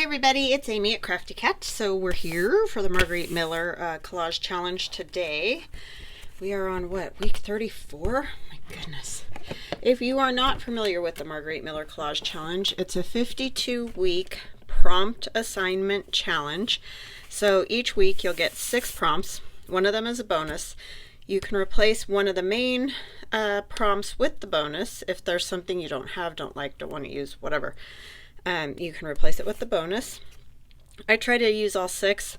everybody, it's Amy at Crafty Cat. So we're here for the Margarete Miller Collage Challenge today. We are on what, week 34? My goodness. If you are not familiar with the Margarete Miller Collage Challenge, it's a 52-week prompt assignment challenge. So each week you'll get 6 prompts. One of them is a bonus. You can replace one of the main prompts with the bonus if there's something you don't have, don't like, don't want to use, whatever. You can replace it with the bonus. I try to use all 6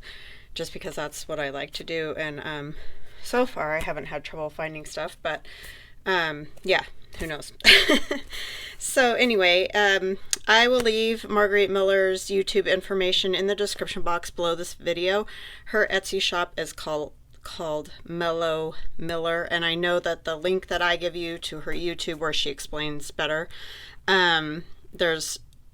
just because that's what I like to do, and so far I haven't had trouble finding stuff, but yeah, who knows. So anyway, I will leave Margarete Miller's YouTube information in the description box below this video. Her Etsy shop is called Mellow Miller, and I know that the link that I give you to her YouTube where she explains better,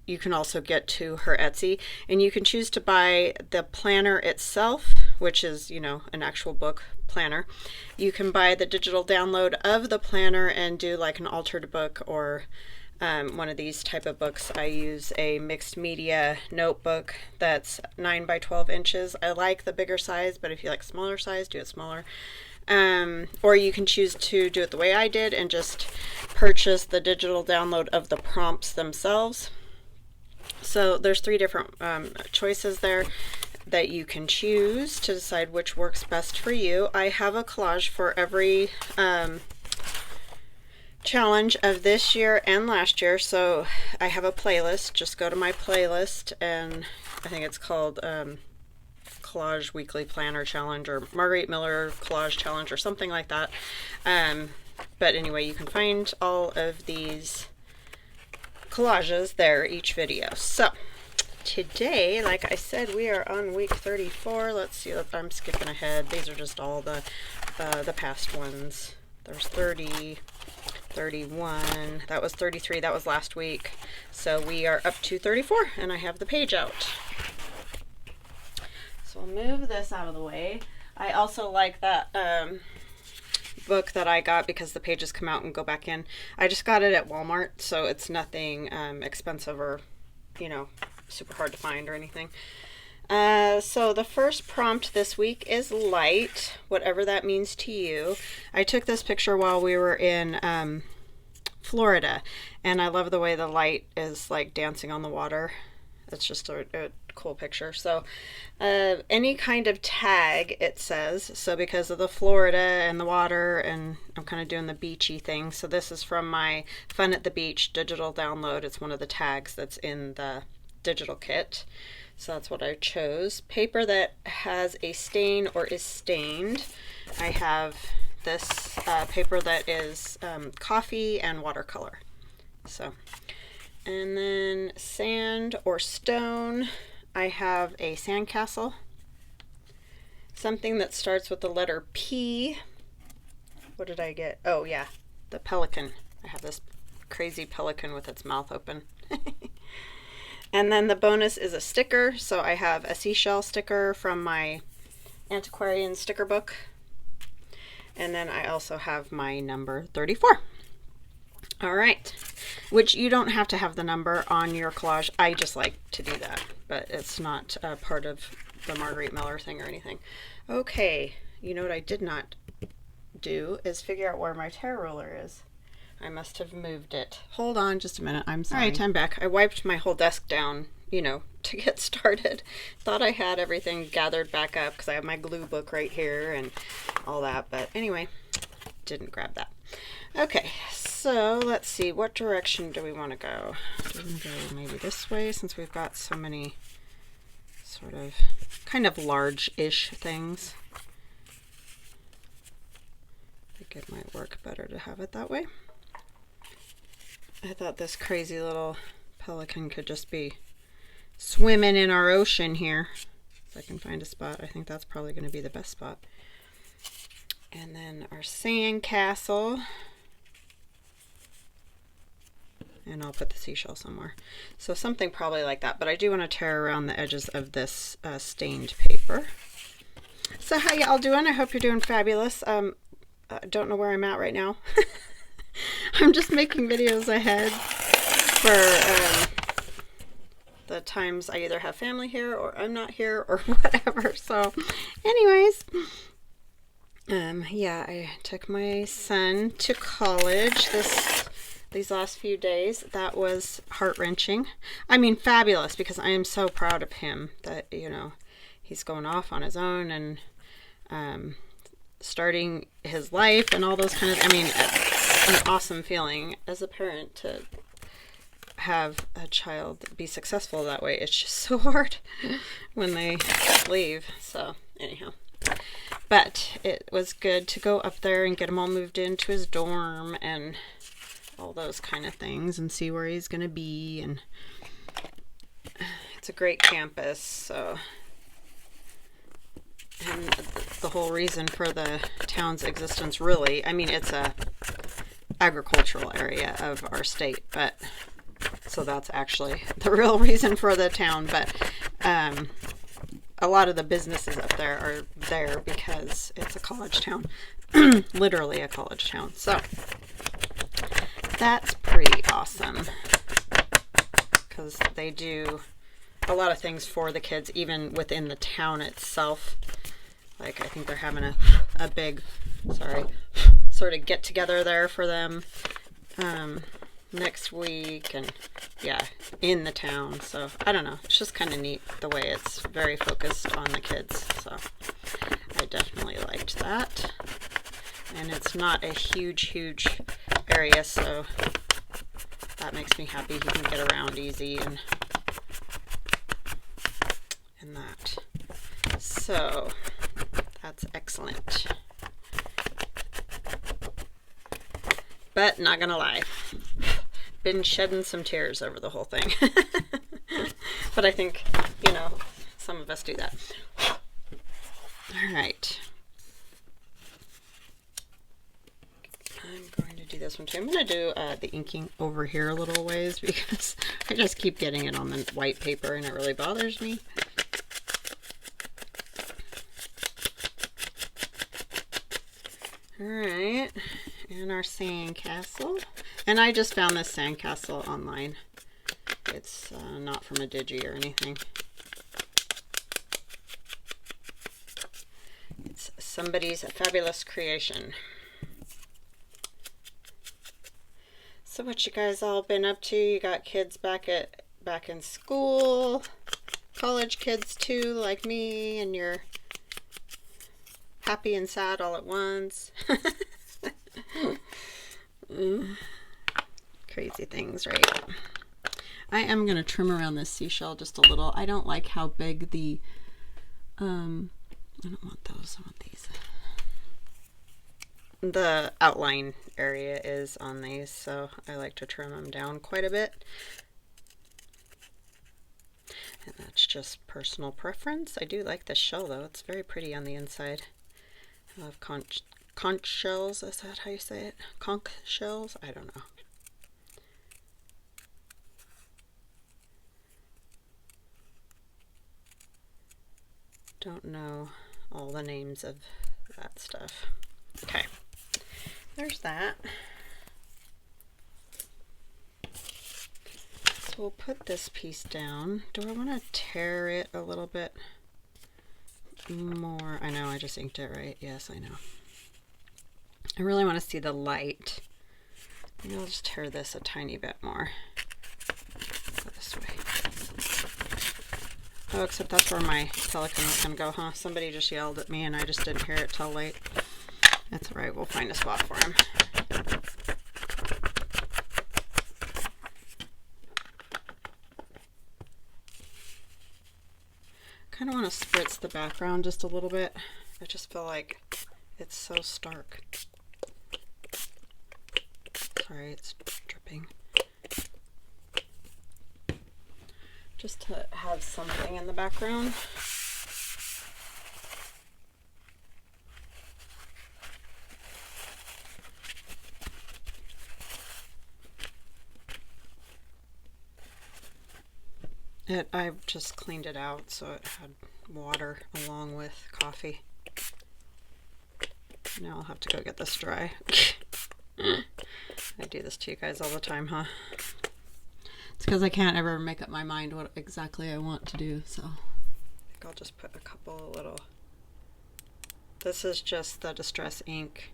you can also get to her Etsy, and you can choose to buy the planner itself, which is, you know, an actual book planner. You can buy the digital download of the planner and do like an altered book or one of these type of books. I use a mixed media notebook that's 9 by 12 inches. I like the bigger size, but if you like smaller size, do it smaller. Or you can choose to do it the way I did and just purchase the digital download of the prompts themselves. So there's 3 different choices there that you can choose to decide which works best for you. I have a collage for every challenge of this year and last year, so I have a playlist. Just go to my playlist, and I think it's called Collage Weekly Planner Challenge or Margarete Miller Collage Challenge or something like that. But anyway, you can find all of these collages there each video. So today, like I said, we are on week 34. Let's see, I'm skipping ahead. These are just all the past ones. There's 30, 31, that was 33, that was last week. So we are up to 34, and I have the page out. So I'll move this out of the way. I also like that book that I got because the pages come out and go back in. I just got it at Walmart, so it's nothing expensive or, you know, super hard to find or anything. So the first prompt this week is light, whatever that means to you. I took this picture while we were in Florida, and I love the way the light is like dancing on the water. It's just a cool picture. So any kind of tag, it says, so because of the Florida and the water, and I'm kind of doing the beachy thing, so this is from my Fun at the Beach digital download. It's one of the tags that's in the digital kit, so that's what I chose. Paper that has a stain or is stained. I have this paper that is coffee and watercolor. So, and then sand or stone, I have a sandcastle. Something that starts with the letter P. What did I get? Oh yeah, the pelican. I have this crazy pelican with its mouth open. And then the bonus is a sticker. So I have a seashell sticker from my antiquarian sticker book. And then I also have my number 34. All right, which you don't have to have the number on your collage. I just like to do that, but it's not part of the Margarete Miller thing or anything. Okay, you know what I did not do is figure out where my tear ruler is. I must have moved it. Hold on just a minute. I'm sorry. All right, I'm back. I wiped my whole desk down, you know, to get started. Thought I had everything gathered back up because I have my glue book right here and all that, but anyway, didn't grab that. Okay, so let's see, what direction do we want to go? Do we want to go maybe this way, since we've got so many sort of kind of large-ish things? I think it might work better to have it that way. I thought this crazy little pelican could just be swimming in our ocean here. If I can find a spot, I think that's probably going to be the best spot. And then our sand castle. And I'll put the seashell somewhere. So something probably like that, but I do want to tear around the edges of this stained paper. So how y'all doing? I hope you're doing fabulous. I don't know where I'm at right now. I'm just making videos ahead for the times I either have family here or I'm not here or whatever. So anyways, yeah, I took my son to college these last few days. That was heart-wrenching. I mean, fabulous, because I am so proud of him that, you know, he's going off on his own and starting his life and all those kind of, I mean, it's an awesome feeling as a parent to have a child be successful that way. It's just so hard when they leave. So anyhow, but it was good to go up there and get him all moved into his dorm and all those kind of things and see where he's gonna be. And it's a great campus, so, and the whole reason for the town's existence, really, I mean, it's a agricultural area of our state, but so that's actually the real reason for the town. But a lot of the businesses up there are there because it's a college town. Literally a college town. So that's pretty awesome, because they do a lot of things for the kids even within the town itself. Like, I think they're having a big, sorry, sort of get together there for them next week, and yeah, in the town. So I don't know, it's just kind of neat the way it's very focused on the kids. So I definitely liked that. And it's not a huge area, so that makes me happy. He can get around easy and that. So that's excellent. But not gonna lie, been shedding some tears over the whole thing. But I think, you know, some of us do that. All right. I'm going to do this one too. I'm going to do the inking over here a little ways, because I just keep getting it on the white paper and it really bothers me. Alright, and our sandcastle. And I just found this sandcastle online. It's not from a digi or anything. It's somebody's fabulous creation. So what you guys all been up to? You got kids back in school, college kids too, like me, and you're happy and sad all at once. Crazy things, right? I am going to trim around this seashell just a little. I don't like how big the, I don't want those, I want these. The outline area is on these, so I like to trim them down quite a bit. And that's just personal preference. I do like this shell though. It's very pretty on the inside. I love conch shells. Is that how you say it? Conch shells? I don't know. Don't know all the names of that stuff. Okay. There's that. So we'll put this piece down. Do I want to tear it a little bit more? I know, I just inked it, right? Yes, I know. I really want to see the light. Maybe I'll just tear this a tiny bit more. Go this way. Oh, except that's where my pelican was going to go, huh? Somebody just yelled at me and I just didn't hear it till late. That's all right, we'll find a spot for him. Kind of want to spritz the background just a little bit. I just feel like it's so stark. Sorry, it's dripping. Just to have something in the background. I've just cleaned it out so it had water along with coffee. Now I'll have to go get this dry. I do this to you guys all the time, huh? It's because I can't ever make up my mind what exactly I want to do, so I think I'll just put a couple little... This is just the Distress ink.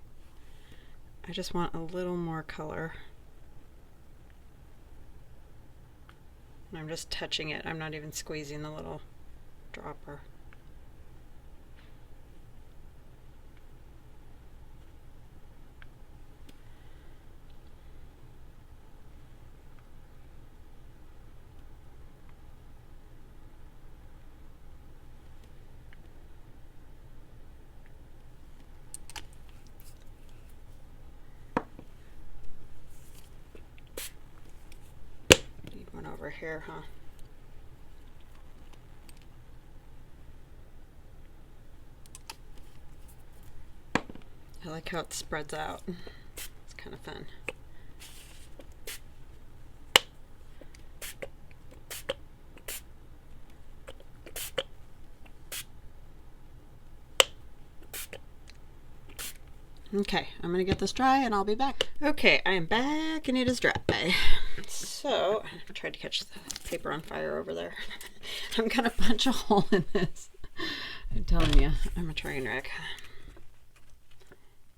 I just want a little more color. And I'm just touching it. I'm not even squeezing the little dropper. Over here, huh? I like how it spreads out. It's kind of fun. Okay, I'm gonna get this dry and I'll be back. Okay, I am back and it is dry. So, I tried to catch the paper on fire over there. I'm gonna punch a hole in this. I'm telling you, I'm a train wreck.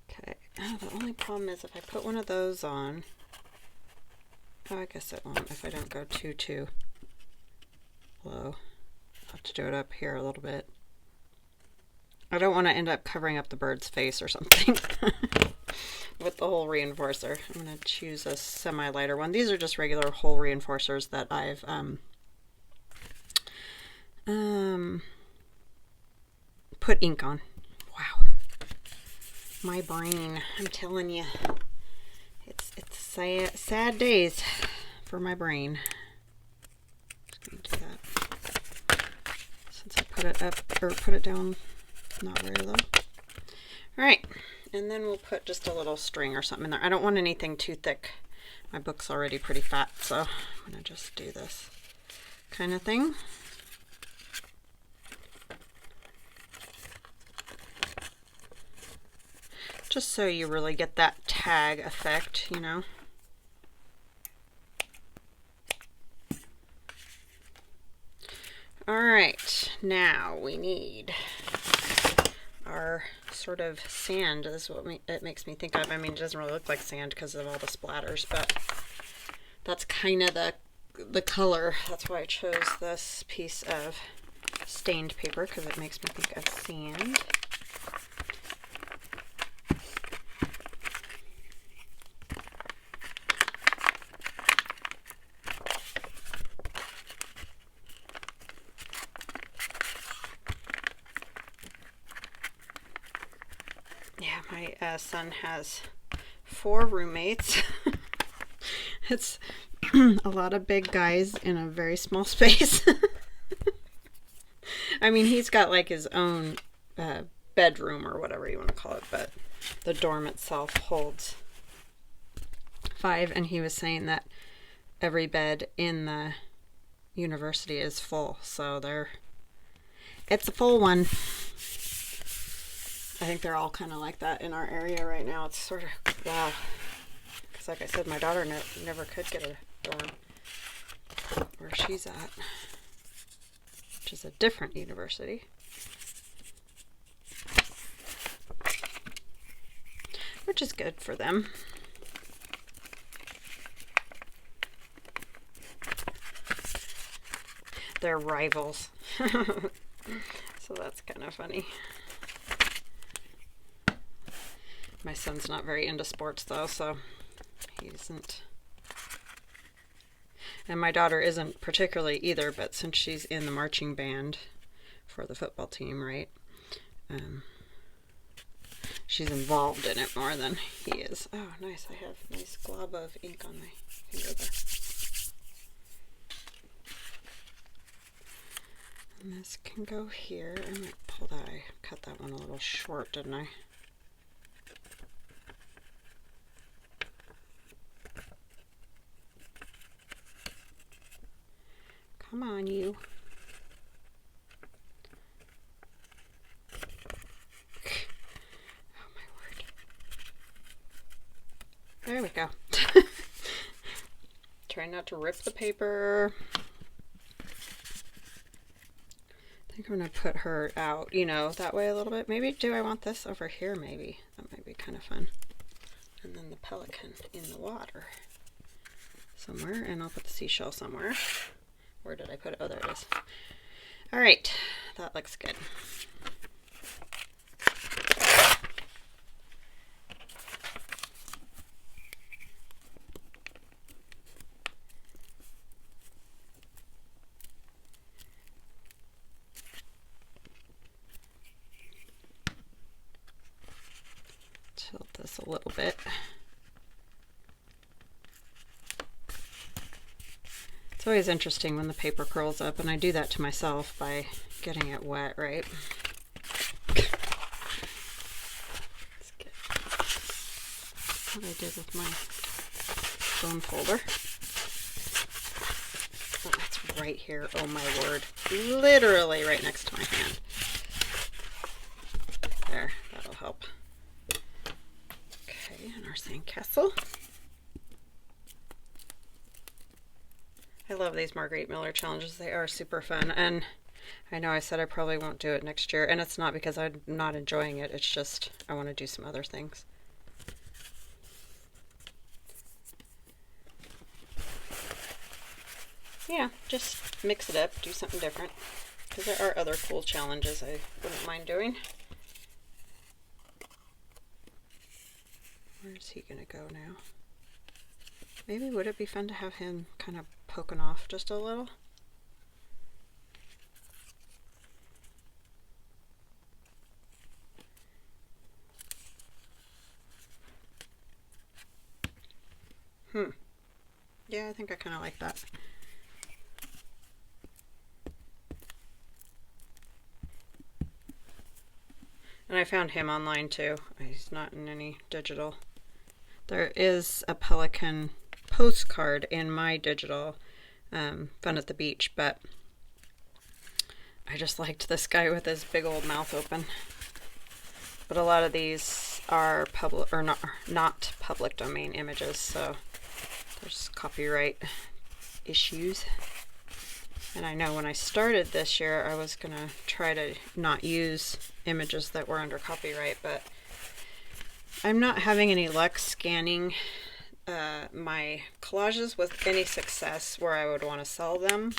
Okay, oh, the only problem is if I put one of those on, oh, I guess it won't if I don't go too low. I'll have to do it up here a little bit. I don't want to end up covering up the bird's face or something with the hole reinforcer. I'm going to choose a semi-lighter one. These are just regular hole reinforcers that I've put ink on. Wow. My brain, I'm telling you. It's sad days for my brain. Just going to do that. Since I put it up, or put it down not very low. Alright, and then we'll put just a little string or something in there. I don't want anything too thick. My book's already pretty fat, so I'm going to just do this kind of thing. Just so you really get that tag effect, you know. Alright, now we need our sort of sand. This is what it makes me think of. I mean, it doesn't really look like sand because of all the splatters, but that's kind of the color. That's why I chose this piece of stained paper, because it makes me think of sand. My son has 4 roommates. It's a lot of big guys in a very small space. I mean, he's got like his own bedroom or whatever you want to call it, but the dorm itself holds 5, and he was saying that every bed in the university is full, so it's a full one. I think they're all kind of like that in our area right now. It's sort of, wow. Because like I said, my daughter never could get a dorm where she's at, which is a different university. Which is good for them. They're rivals. So that's kind of funny. My son's not very into sports though, so he isn't. And my daughter isn't particularly either, but since she's in the marching band for the football team, right? She's involved in it more than he is. Oh, nice. I have a nice glob of ink on my finger there. And this can go here. I might pull that. I cut that one a little short, didn't I? Come on, you. Oh, my word. There we go. Try not to rip the paper. I think I'm going to put her out, you know, that way a little bit. Maybe do I want this over here maybe? That might be kind of fun. And then the pelican in the water somewhere, and I'll put the seashell somewhere. Where did I put it? Oh, there it is. All right, that looks good. Tilt this a little bit. It's always interesting when the paper curls up, and I do that to myself by getting it wet, right? Let's get what I did with my phone folder. Oh, that's right here. Oh my word. Literally right next to my hand. There, that'll help. Okay, and our sandcastle. I love these Margarete Miller challenges. They are super fun, and I know I said I probably won't do it next year, and it's not because I'm not enjoying it. It's just I want to do some other things. Yeah, just mix it up, do something different, because there are other cool challenges I wouldn't mind doing. Where's he gonna go now? Maybe would it be fun to have him kind of poking off just a little? Yeah, I think I kind of like that. And I found him online too. He's not in any digital. There is a pelican postcard in my digital Fun at the Beach, but I just liked this guy with his big old mouth open. But a lot of these are public or not public domain images, so there's copyright issues. And I know when I started this year, I was gonna try to not use images that were under copyright, but I'm not having any luck scanning my collages with any success where I would want to sell them.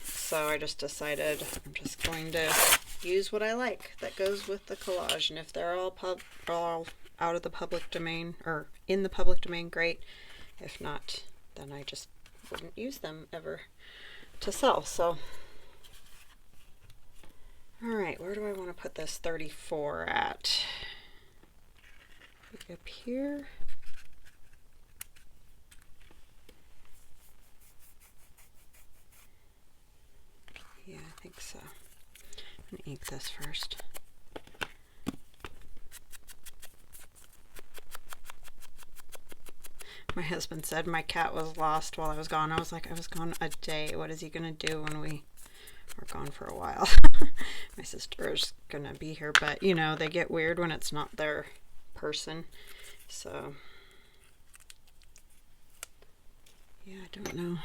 So I just decided I'm just going to use what I like that goes with the collage. And if they're all out of the public domain or in the public domain, great. If not, then I just wouldn't use them ever to sell. So, all right, where do I want to put this 34 at? Up here. Yeah, I think so. I'm gonna ink this first. My husband said my cat was lost while I was gone. I was like, I was gone a day. What is he gonna do when we are gone for a while? My sister is gonna be here, but you know, they get weird when it's not their person. So, yeah, I don't know.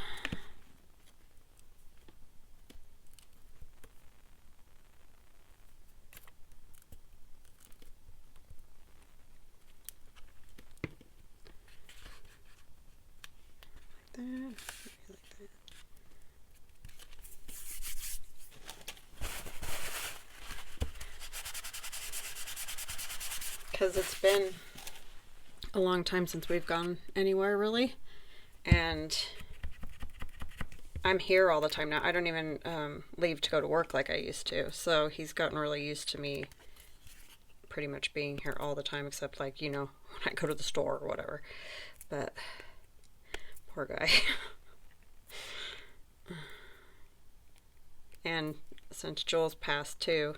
Because it's been a long time since we've gone anywhere really, and I'm here all the time now. I don't even leave to go to work like I used to, so he's gotten really used to me pretty much being here all the time, except like, you know, when I go to the store or whatever. But poor guy. And since Joel's passed too,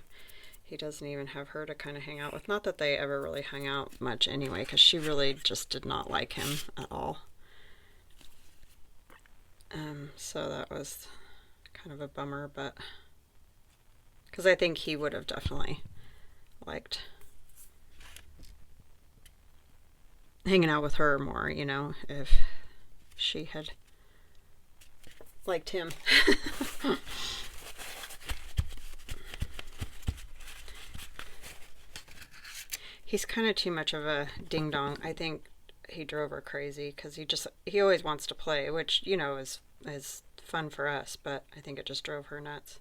he doesn't even have her to kind of hang out with. Not that they ever really hung out much anyway, because she really just did not like him at all. So that was kind of a bummer, but because I think he would have definitely liked hanging out with her more, you know, if she had like Tim. He's kind of too much of a ding dong. I think he drove her crazy because he always wants to play, which, you know, is fun for us, but I think it just drove her nuts.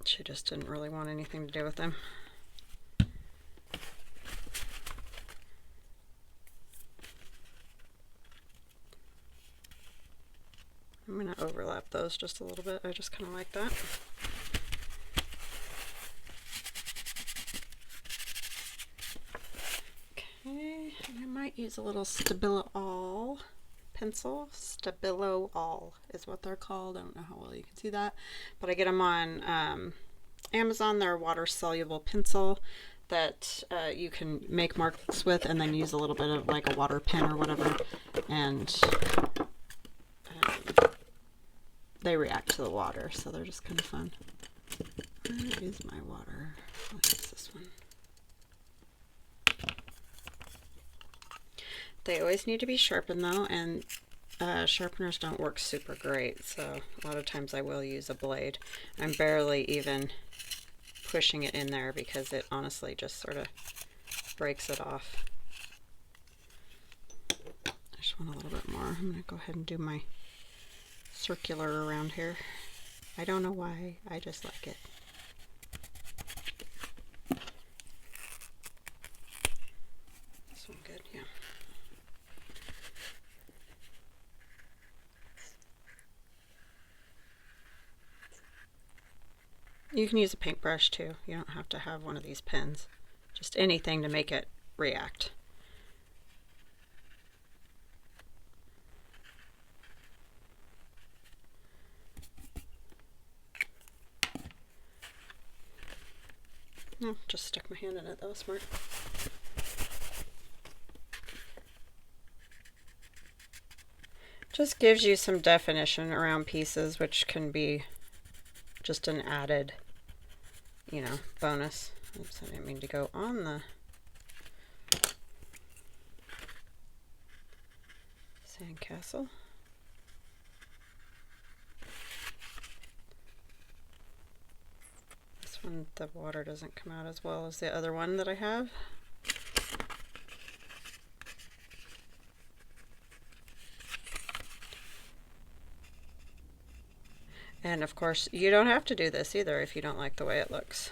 She just didn't really want anything to do with him. I'm going to overlap those just a little bit. I just kind of like that. Okay, I might use a little Stabilo-All pencil. Stabilo-All is what they're called. I don't know how well you can see that, but I get them on Amazon. They're a water-soluble pencil that you can make marks with and then use a little bit of like a water pen or whatever, and they react to the water, so they're just kind of fun. Where is my water? I'll use this one. They always need to be sharpened though, and sharpeners don't work super great, so a lot of times I will use a blade. I'm barely even pushing it in there because it honestly just sort of breaks it off. I just want a little bit more. I'm going to go ahead and do my circular around here. I don't know why, I just like it. This one good, yeah. You can use a paintbrush too. You don't have to have one of these pens. Just anything to make it react. No, just stuck my hand in it. That was smart. Just gives you some definition around pieces, which can be just an added, you know, bonus. Oops, I didn't mean to go on the sandcastle. This one, the water doesn't come out as well as the other one that I have. And of course, you don't have to do this either if you don't like the way it looks.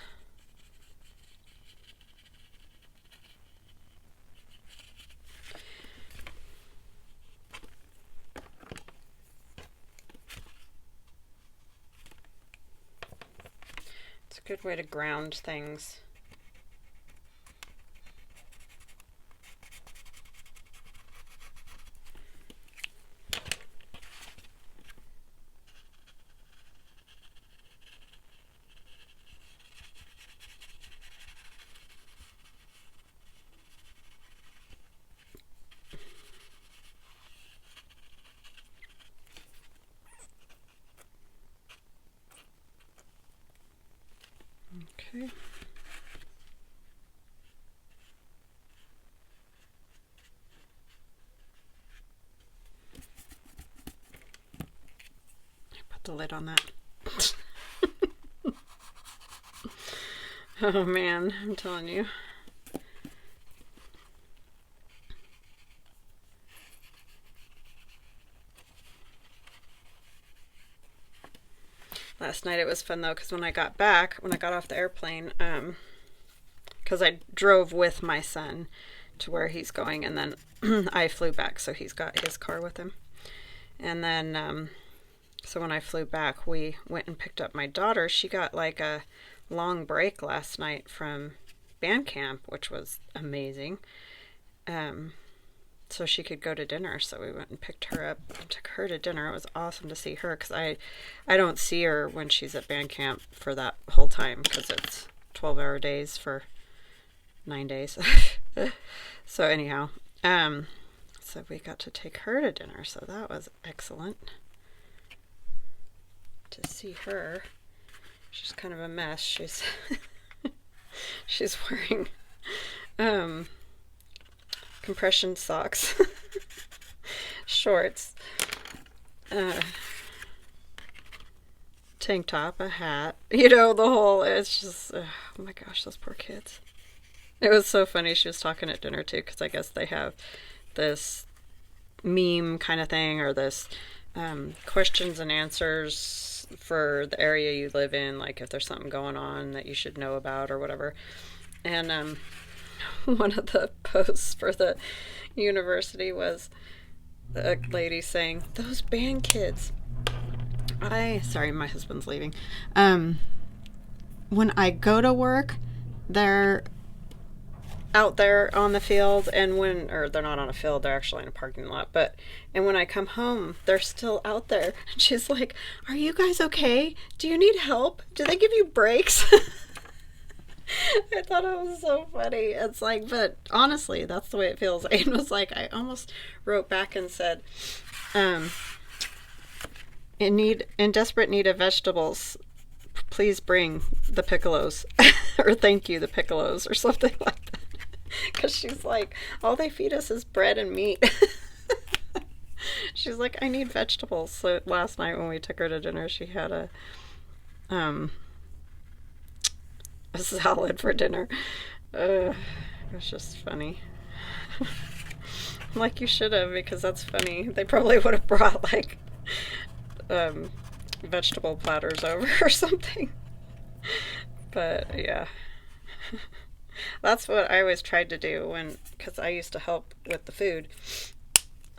It's a good way to ground things. Okay. I put the lid on that. Oh man, I'm telling you. Last night it was fun though, because when I got off the airplane, because I drove with my son to where he's going, and then I flew back, so he's got his car with him. And then, so when I flew back, we went and picked up my daughter. She got like a long break last night from band camp, which was amazing. So she could go to dinner, so we went and picked her up and took her to dinner. It was awesome to see her, because I don't see her when she's at band camp for that whole time, because it's 12-hour days for 9 days. So anyhow, so we got to take her to dinner, so that was excellent to see her. She's kind of a mess. She's she's wearing compression socks, shorts, tank top, a hat, you know, the whole, it's just, oh my gosh, those poor kids. It was so funny. She was talking at dinner too, because I guess they have this meme kind of thing, or this questions and answers for the area you live in, like if there's something going on that you should know about or whatever. And one of the posts for the university was a lady saying, those band kids, sorry, my husband's leaving. When I go to work, they're out there on the field, and or they're not on a field, they're actually in a parking lot, and when I come home, they're still out there. And she's like, are you guys okay? Do you need help? Do they give you breaks? I thought it was so funny. It's like, but honestly, that's the way it feels. Aiden was like, I almost wrote back and said, in desperate need of vegetables, please bring the piccolos, or thank you, the piccolos, or something like that. Because she's like, all they feed us is bread and meat. She's like, I need vegetables. So last night when we took her to dinner, she had a salad for dinner. It was just funny. Like, you should have, because that's funny. They probably would have brought like vegetable platters over or something. But yeah. That's what I always tried to do because I used to help with the food.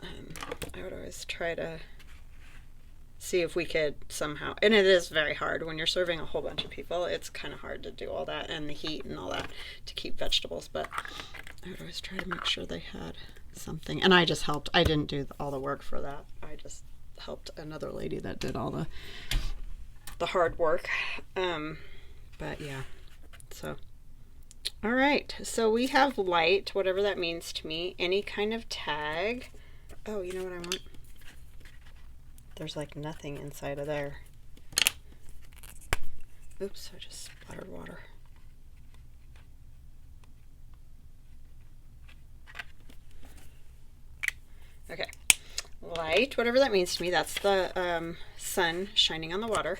I would always try to see if we could somehow, and it is very hard when you're serving a whole bunch of people. It's kind of hard to do all that and the heat and all that to keep vegetables, but I would always try to make sure they had something. And I just helped. I didn't do all the work for that. I just helped another lady that did all the hard work. But yeah, so. All right, so we have light, whatever that means to me, any kind of tag. Oh, you know what I want? There's like nothing inside of there. Oops, I just splattered water. Okay, light, whatever that means to me, that's the sun shining on the water.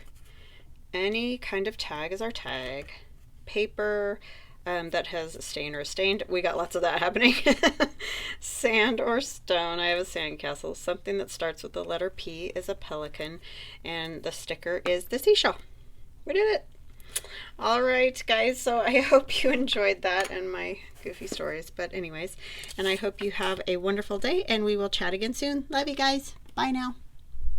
Any kind of tag is our tag. Paper, that has a stain or a stained. We got lots of that happening. Sand or stone. I have a sandcastle. Something that starts with the letter P is a pelican. And the sticker is the seashell. We did it. All right, guys. So I hope you enjoyed that and my goofy stories. But anyways, and I hope you have a wonderful day. And we will chat again soon. Love you guys. Bye now.